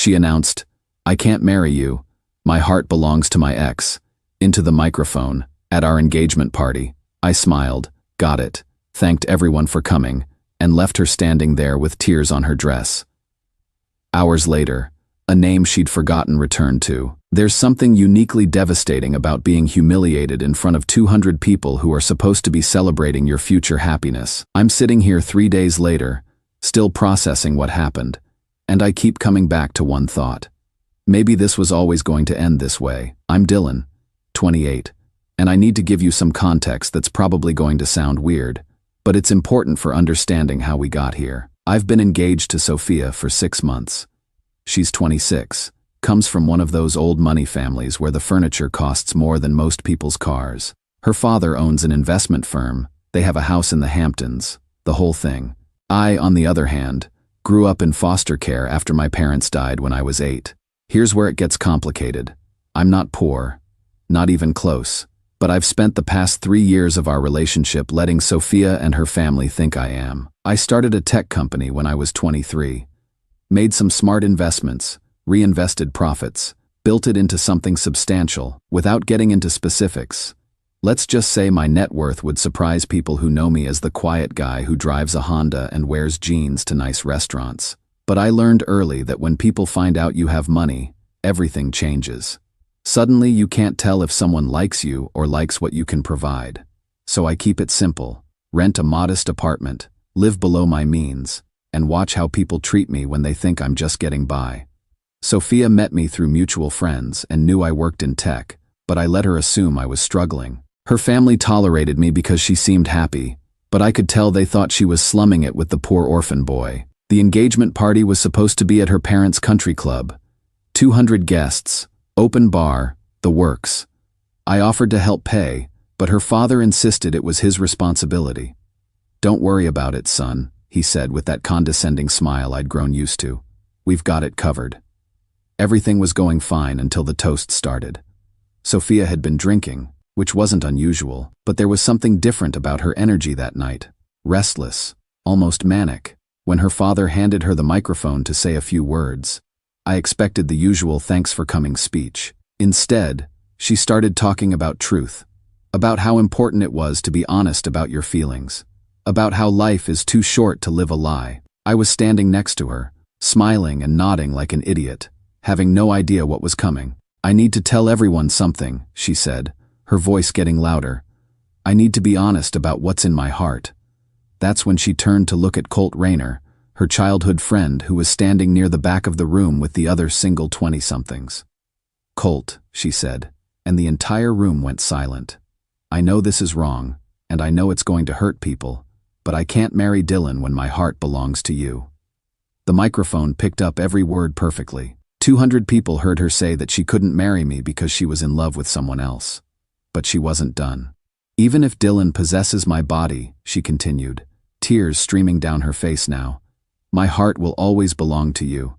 She announced, "I can't marry you. My heart belongs to my ex," into the microphone at our engagement party. I smiled, got it, thanked everyone for coming, and left her standing there with tears on her dress. Hours later, a name she'd forgotten returned to. There's something uniquely devastating about being humiliated in front of 200 people who are supposed to be celebrating your future happiness. I'm sitting here 3 days later, still processing what happened, and I keep coming back to one thought. Maybe this was always going to end this way. I'm Dylan, 28, and I need to give you some context that's probably going to sound weird, but it's important for understanding how we got here. I've been engaged to Sophia for 6 months. She's 26, comes from one of those old money families where the furniture costs more than most people's cars. Her father owns an investment firm, they have a house in the Hamptons, the whole thing. I, on the other hand, grew up in foster care after my parents died when I was 8. Here's where it gets complicated. I'm not poor, not even close, but I've spent the past 3 years of our relationship letting Sophia and her family think I am. I started a tech company when I was 23. Made some smart investments, reinvested profits, built it into something substantial. Without getting into specifics, let's just say my net worth would surprise people who know me as the quiet guy who drives a Honda and wears jeans to nice restaurants. But I learned early that when people find out you have money, everything changes. Suddenly you can't tell if someone likes you or likes what you can provide. So I keep it simple, rent a modest apartment, live below my means, and watch how people treat me when they think I'm just getting by. Sophia met me through mutual friends and knew I worked in tech, but I let her assume I was struggling. Her family tolerated me because she seemed happy, but I could tell they thought she was slumming it with the poor orphan boy. The engagement party was supposed to be at her parents' country club. 200 guests, open bar, the works. I offered to help pay, but her father insisted it was his responsibility. "Don't worry about it, son," he said with that condescending smile I'd grown used to. "We've got it covered." Everything was going fine until the toast started. Sophia had been drinking, which wasn't unusual, but there was something different about her energy that night. Restless, almost manic. When her father handed her the microphone to say a few words, I expected the usual "thanks for coming" speech. Instead, she started talking about truth, about how important it was to be honest about your feelings, about how life is too short to live a lie. I was standing next to her, smiling and nodding like an idiot, having no idea what was coming. "I need to tell everyone something," she said, her voice getting louder. "I need to be honest about what's in my heart." That's when she turned to look at Colt Rayner, her childhood friend who was standing near the back of the room with the other single 20-somethings. "Colt," she said, and the entire room went silent. "I know this is wrong, and I know it's going to hurt people, but I can't marry Dylan when my heart belongs to you." The microphone picked up every word perfectly. 200 people heard her say that she couldn't marry me because she was in love with someone else. But she wasn't done. "Even if Dylan possesses my body," she continued, tears streaming down her face now, "my heart will always belong to you.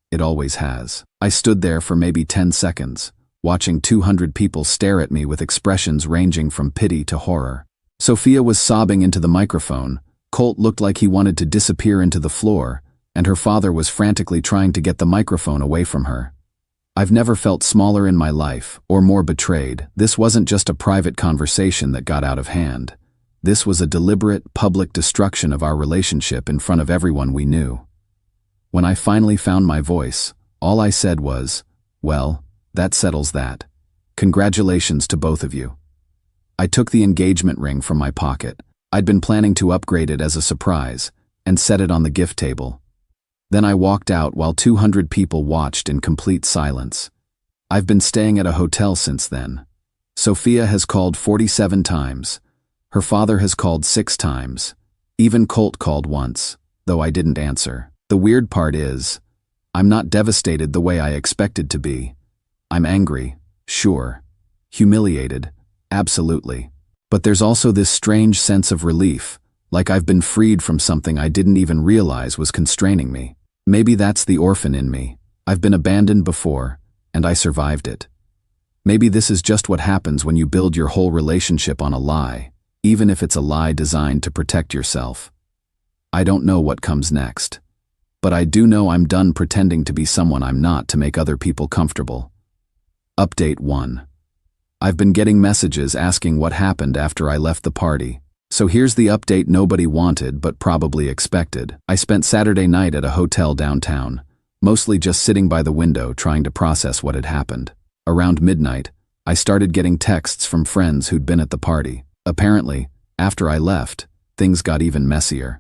It always has." I stood there for maybe 10 seconds, watching 200 people stare at me with expressions ranging from pity to horror. Sophia was sobbing into the microphone, Colt looked like he wanted to disappear into the floor, and her father was frantically trying to get the microphone away from her. I've never felt smaller in my life, or more betrayed. This wasn't just a private conversation that got out of hand. This was a deliberate, public destruction of our relationship in front of everyone we knew. When I finally found my voice, all I said was, "Well, that settles that. Congratulations to both of you." I took the engagement ring from my pocket. I'd been planning to upgrade it as a surprise, and set it on the gift table. Then I walked out while 200 people watched in complete silence. I've been staying at a hotel since then. Sophia has called 47 times. Her father has called 6 times. Even Colt called once, though I didn't answer. The weird part is, I'm not devastated the way I expected to be. I'm angry, sure. Humiliated, absolutely. But there's also this strange sense of relief, like I've been freed from something I didn't even realize was constraining me. Maybe that's the orphan in me. I've been abandoned before, and I survived it. Maybe this is just what happens when you build your whole relationship on a lie, even if it's a lie designed to protect yourself. I don't know what comes next. but I do know I'm done pretending to be someone I'm not to make other people comfortable. Update 1. I've been getting messages asking what happened after I left the party. So here's the update nobody wanted but probably expected. I spent Saturday night at a hotel downtown, mostly just sitting by the window trying to process what had happened. Around midnight, I started getting texts from friends who'd been at the party. Apparently, after I left, things got even messier.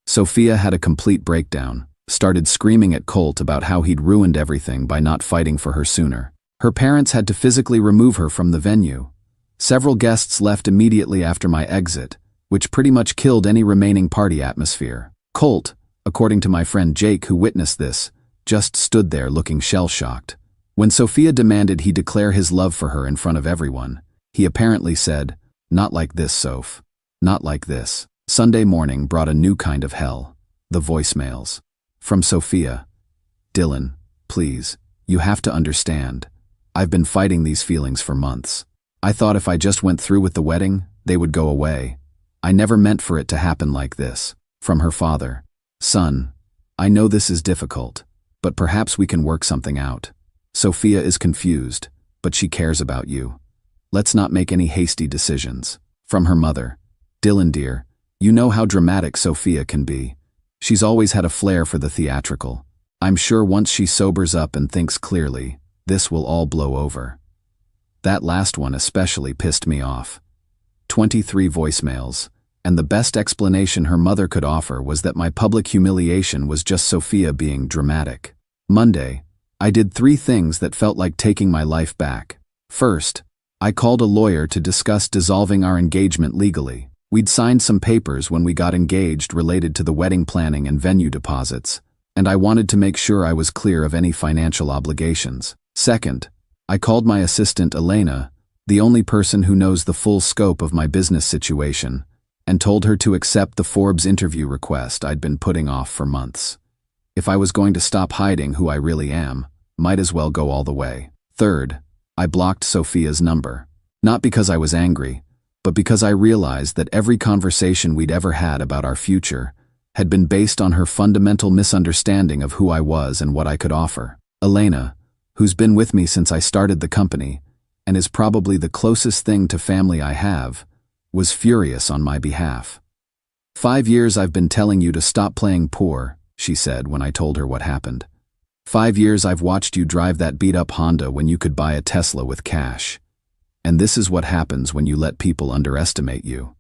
Sophia had a complete breakdown, started screaming at Colt about how he'd ruined everything by not fighting for her sooner. Her parents had to physically remove her from the venue. Several guests left immediately after my exit, which pretty much killed any remaining party atmosphere. Colt, according to my friend Jake who witnessed this, just stood there looking shell-shocked. When Sophia demanded he declare his love for her in front of everyone, he apparently said, "Not like this, Soph. Not like this." Sunday morning brought a new kind of hell. The voicemails. From Sophia. "Dylan, please, you have to understand. I've been fighting these feelings for months. I thought if I just went through with the wedding, they would go away. I never meant for it to happen like this." From her father. "Son, I know this is difficult, but perhaps we can work something out. Sophia is confused, but she cares about you. Let's not make any hasty decisions." From her mother. "Dylan dear, you know how dramatic Sophia can be. She's always had a flair for the theatrical. I'm sure once she sobers up and thinks clearly, this will all blow over." That last one especially pissed me off. 23 voicemails, and the best explanation her mother could offer was that my public humiliation was just Sophia being dramatic. Monday, I did 3 things that felt like taking my life back. First, I called a lawyer to discuss dissolving our engagement legally. We'd signed some papers when we got engaged related to the wedding planning and venue deposits, and I wanted to make sure I was clear of any financial obligations. Second, I called my assistant Elena, the only person who knows the full scope of my business situation, and told her to accept the Forbes interview request I'd been putting off for months. If I was going to stop hiding who I really am, might as well go all the way. Third, I blocked Sophia's number. Not because I was angry, but because I realized that every conversation we'd ever had about our future had been based on her fundamental misunderstanding of who I was and what I could offer. Elena, who's been with me since I started the company, and is probably the closest thing to family I have, was furious on my behalf. "5 years I've been telling you to stop playing poor," she said when I told her what happened. "5 years I've watched you drive that beat-up Honda when you could buy a Tesla with cash. And this is what happens when you let people underestimate you."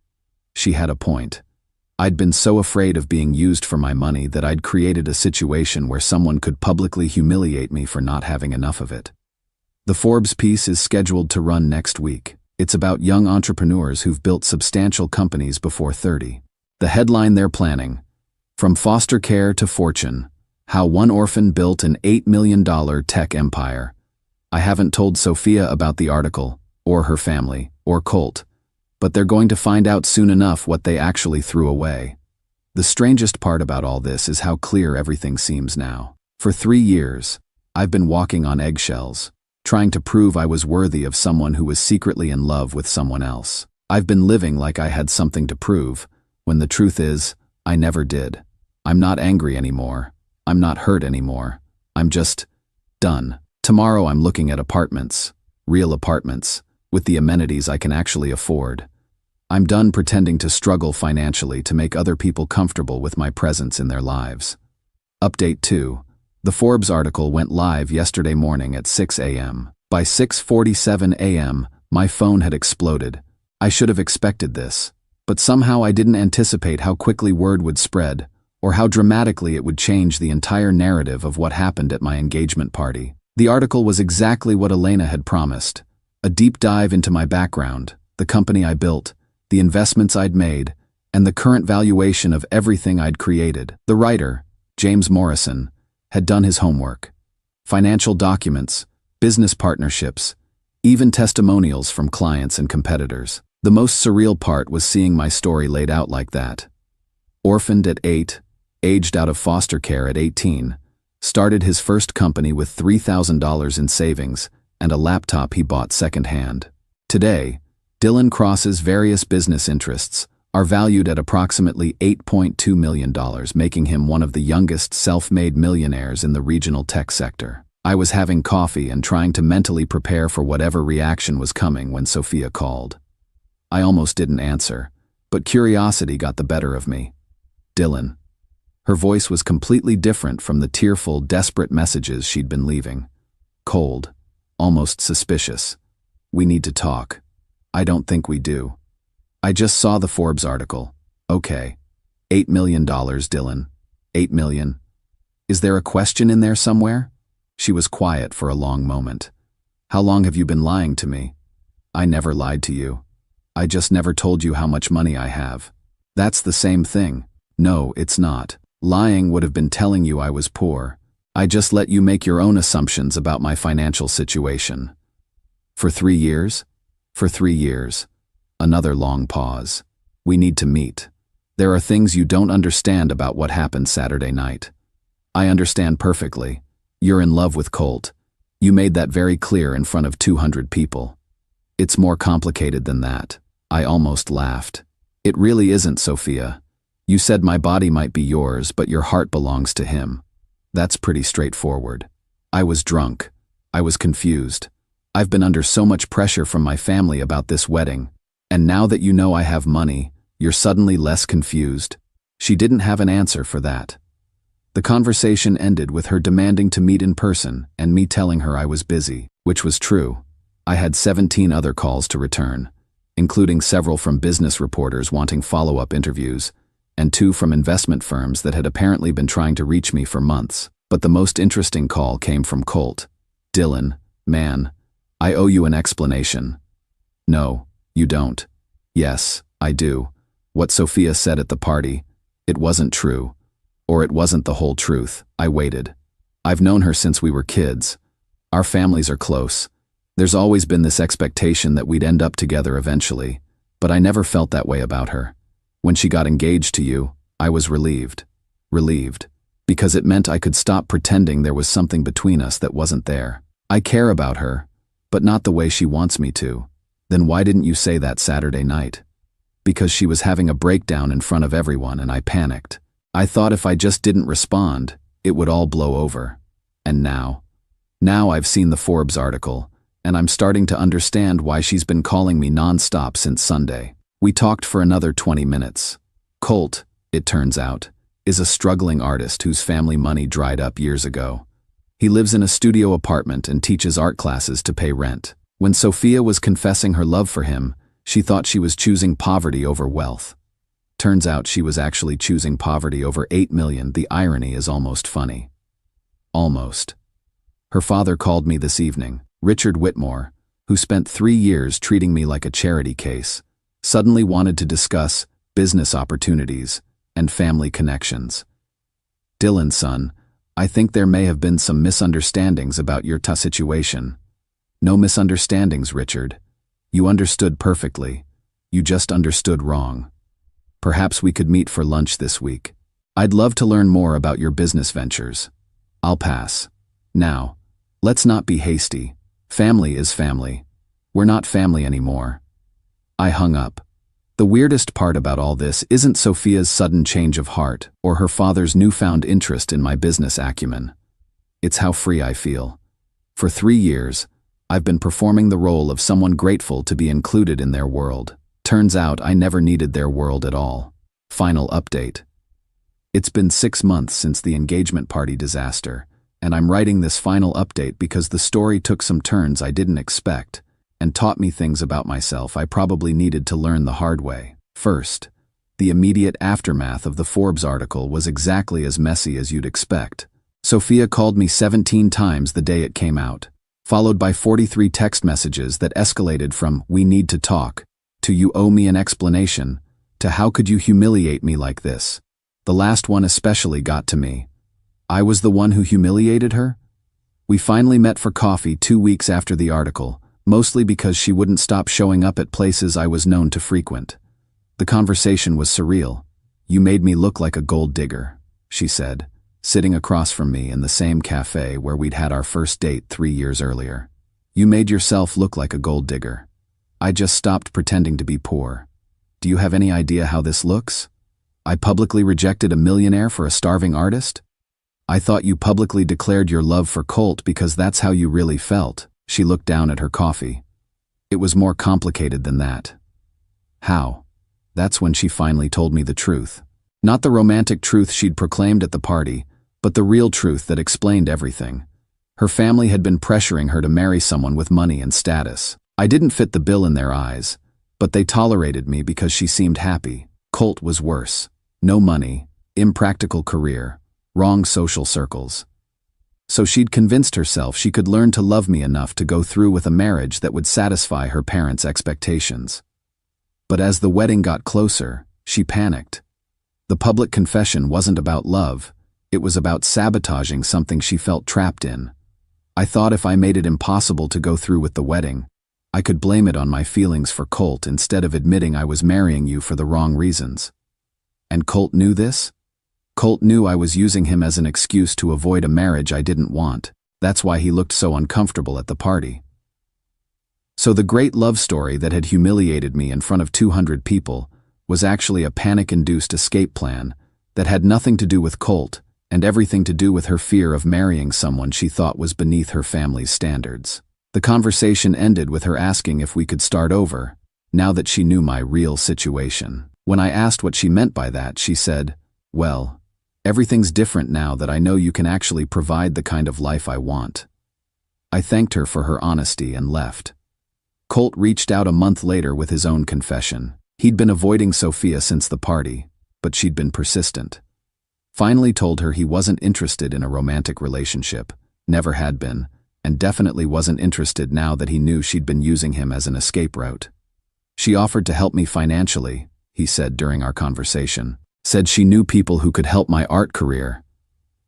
She had a point. I'd been so afraid of being used for my money that I'd created a situation where someone could publicly humiliate me for not having enough of it. The Forbes piece is scheduled to run next week. It's about young entrepreneurs who've built substantial companies before 30. The headline they're planning: "From foster care to fortune, how one orphan built an $8 million tech empire." I haven't told Sophia about the article, or her family, or Colt, but they're going to find out soon enough what they actually threw away. The strangest part about all this is how clear everything seems now. For 3 years, I've been walking on eggshells, trying to prove I was worthy of someone who was secretly in love with someone else. I've been living like I had something to prove, when the truth is, I never did. I'm not angry anymore. I'm not hurt anymore. I'm just done. Tomorrow I'm looking at apartments, real apartments, with the amenities I can actually afford. I'm done pretending to struggle financially to make other people comfortable with my presence in their lives. Update 2. The Forbes article went live yesterday morning at 6 a.m. By 6:47 a.m., my phone had exploded. I should have expected this, but somehow I didn't anticipate how quickly word would spread, or how dramatically it would change the entire narrative of what happened at my engagement party. The article was exactly what Elena had promised. A deep dive into my background, the company I built, the investments I'd made, and the current valuation of everything I'd created. The writer, James Morrison, had done his homework. Financial documents, business partnerships, even testimonials from clients and competitors. The most surreal part was seeing my story laid out like that. Orphaned at 8, aged out of foster care at 18, started his first company with $3,000 in savings and a laptop he bought secondhand. Today, Dylan crosses various business interests, are valued at approximately $8.2 million, making him one of the youngest self-made millionaires in the regional tech sector. I was having coffee and trying to mentally prepare for whatever reaction was coming when Sophia called. I almost didn't answer, but curiosity got the better of me. Dylan. Her voice was completely different from the tearful, desperate messages she'd been leaving. Cold, almost suspicious. We need to talk. I don't think we do. I just saw the Forbes article. Okay. $8 million, Dylan. $8 million. Is there a question in there somewhere? She was quiet for a long moment. How long have you been lying to me? I never lied to you. I just never told you how much money I have. That's the same thing. No, it's not. Lying would have been telling you I was poor. I just let you make your own assumptions about my financial situation. For 3 years? For 3 years. Another long pause. We need to meet. There are things you don't understand about what happened Saturday night. I understand perfectly. You're in love with Colt. You made that very clear in front of 200 people. It's more complicated than that. I almost laughed. It really isn't, Sophia. You said my body might be yours, but your heart belongs to him. That's pretty straightforward. I was drunk. I was confused. I've been under so much pressure from my family about this wedding. And now that you know I have money, you're suddenly less confused. She didn't have an answer for that. The conversation ended with her demanding to meet in person and me telling her I was busy, which was true. I had 17 other calls to return, including several from business reporters wanting follow-up interviews, and 2 from investment firms that had apparently been trying to reach me for months. But the most interesting call came from Colt. Dylan, man, I owe you an explanation. No, you don't. Yes, I do. What Sophia said at the party, it wasn't true. Or it wasn't the whole truth. I waited. I've known her since we were kids. Our families are close. There's always been this expectation that we'd end up together eventually, but I never felt that way about her. When she got engaged to you, I was relieved. Relieved. Because it meant I could stop pretending there was something between us that wasn't there. I care about her, but not the way she wants me to. Then why didn't you say that Saturday night? Because she was having a breakdown in front of everyone and I panicked. I thought if I just didn't respond, it would all blow over. And now I've seen the Forbes article, and I'm starting to understand why she's been calling me non-stop since Sunday. We talked for another 20 minutes. Colt, it turns out, is a struggling artist whose family money dried up years ago. He lives in a studio apartment and teaches art classes to pay rent. When Sophia was confessing her love for him, she thought she was choosing poverty over wealth. Turns out she was actually choosing poverty over 8 million. The irony is almost funny. Almost. Her father called me this evening. Richard Whitmore, who spent 3 years treating me like a charity case, suddenly wanted to discuss business opportunities and family connections. Dylan, son, I think there may have been some misunderstandings about your situation. No misunderstandings, Richard. You understood perfectly. You just understood wrong. Perhaps we could meet for lunch this week. I'd love to learn more about your business ventures. I'll pass. Now, let's not be hasty. Family is family. We're not family anymore. I hung up. The weirdest part about all this isn't Sophia's sudden change of heart or her father's newfound interest in my business acumen. It's how free I feel. For 3 years, I've been performing the role of someone grateful to be included in their world. Turns out I never needed their world at all. Final update. It's been 6 months since the engagement party disaster, and I'm writing this final update because the story took some turns I didn't expect and taught me things about myself I probably needed to learn the hard way. First, the immediate aftermath of the Forbes article was exactly as messy as you'd expect. Sophia called me 17 times the day it came out, followed by 43 text messages that escalated from "we need to talk" to "you owe me an explanation" to "how could you humiliate me like this?" The last one especially got to me. I was the one who humiliated her? We finally met for coffee 2 weeks after the article, mostly because she wouldn't stop showing up at places I was known to frequent. The conversation was surreal. "You made me look like a gold digger," she said, sitting across from me in the same cafe where we'd had our first date 3 years earlier. "You made yourself look like a gold digger. I just stopped pretending to be poor." Do you have any idea how this looks? I publicly rejected a millionaire for a starving artist? I thought you publicly declared your love for Colt because that's how you really felt. She looked down at her coffee. It was more complicated than that. How? That's when she finally told me the truth. Not the romantic truth she'd proclaimed at the party, but the real truth that explained everything. Her family had been pressuring her to marry someone with money and status. I didn't fit the bill in their eyes, but they tolerated me because she seemed happy. Colt was worse. No money, impractical career, wrong social circles. So she'd convinced herself she could learn to love me enough to go through with a marriage that would satisfy her parents' expectations. But as the wedding got closer, she panicked. The public confession wasn't about love, it was about sabotaging something she felt trapped in. I thought if I made it impossible to go through with the wedding, I could blame it on my feelings for Colt instead of admitting I was marrying you for the wrong reasons. And Colt knew this? Colt knew I was using him as an excuse to avoid a marriage I didn't want. That's why he looked so uncomfortable at the party. So the great love story that had humiliated me in front of 200 people was actually a panic-induced escape plan that had nothing to do with Colt and everything to do with her fear of marrying someone she thought was beneath her family's standards. The conversation ended with her asking if we could start over, now that she knew my real situation. When I asked what she meant by that, she said, "Well, everything's different now that I know you can actually provide the kind of life I want." I thanked her for her honesty and left. Colt reached out a month later with his own confession. He'd been avoiding Sophia since the party, but she'd been persistent. Finally told her he wasn't interested in a romantic relationship, never had been, and definitely wasn't interested now that he knew she'd been using him as an escape route. She offered to help me financially, he said during our conversation. Said she knew people who could help my art career.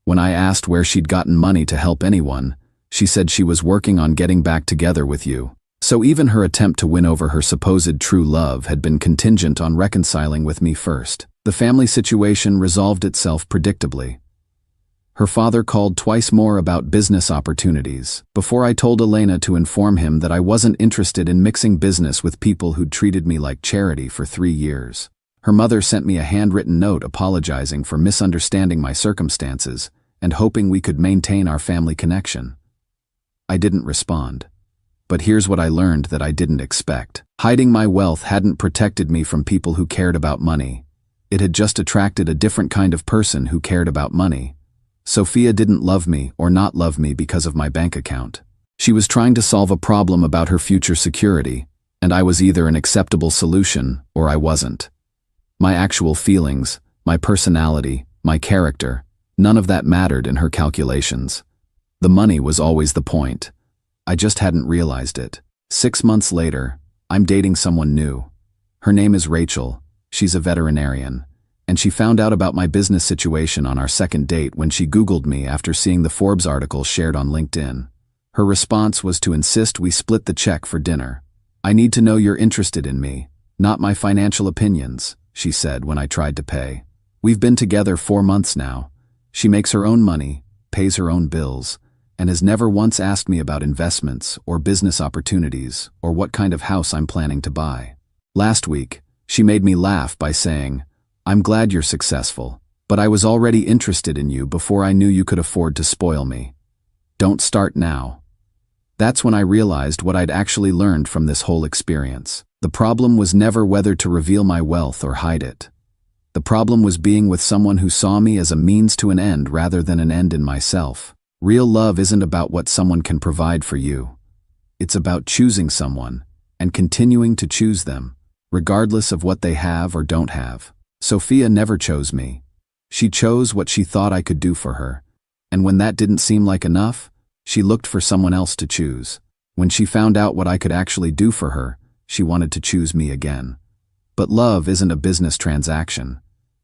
When I asked where she'd gotten money to help anyone, she said she was working on getting back together with you. So even her attempt to win over her supposed true love had been contingent on reconciling with me first. The family situation resolved itself predictably. Her father called twice more about business opportunities, before I told Elena to inform him that I wasn't interested in mixing business with people who'd treated me like charity for 3 years. Her mother sent me a handwritten note apologizing for misunderstanding my circumstances and hoping we could maintain our family connection. I didn't respond. But here's what I learned that I didn't expect. Hiding my wealth hadn't protected me from people who cared about money. It had just attracted a different kind of person who cared about money. Sophia didn't love me or not love me because of my bank account. She was trying to solve a problem about her future security, and I was either an acceptable solution or I wasn't. My actual feelings, my personality, my character, none of that mattered in her calculations. The money was always the point. I just hadn't realized it. 6 months later, I'm dating someone new. Her name is Rachel. She's a veterinarian. And she found out about my business situation on our second date when she Googled me after seeing the Forbes article shared on LinkedIn. Her response was to insist we split the check for dinner. "I need to know you're interested in me, not my financial opinions," she said when I tried to pay. "We've been together 4 months now. She makes her own money, pays her own bills, and has never once asked me about investments or business opportunities or what kind of house I'm planning to buy. Last week, she made me laugh by saying, 'I'm glad you're successful, but I was already interested in you before I knew you could afford to spoil me. Don't start now.' That's when I realized what I'd actually learned from this whole experience. The problem was never whether to reveal my wealth or hide it. The problem was being with someone who saw me as a means to an end rather than an end in myself. Real love isn't about what someone can provide for you. It's about choosing someone and continuing to choose them, regardless of what they have or don't have. Sophia never chose me. She chose what she thought I could do for her. And when that didn't seem like enough, she looked for someone else to choose. When she found out what I could actually do for her, she wanted to choose me again. But love isn't a business transaction.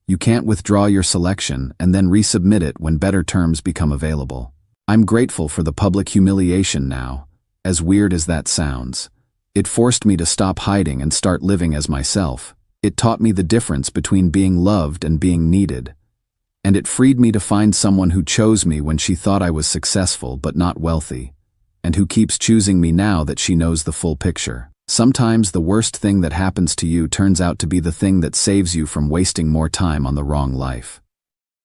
You can't withdraw your selection and then resubmit it when better terms become available. I'm grateful for the public humiliation now, as weird as that sounds. It forced me to stop hiding and start living as myself. It taught me the difference between being loved and being needed. And it freed me to find someone who chose me when she thought I was successful but not wealthy, and who keeps choosing me now that she knows the full picture. Sometimes the worst thing that happens to you turns out to be the thing that saves you from wasting more time on the wrong life.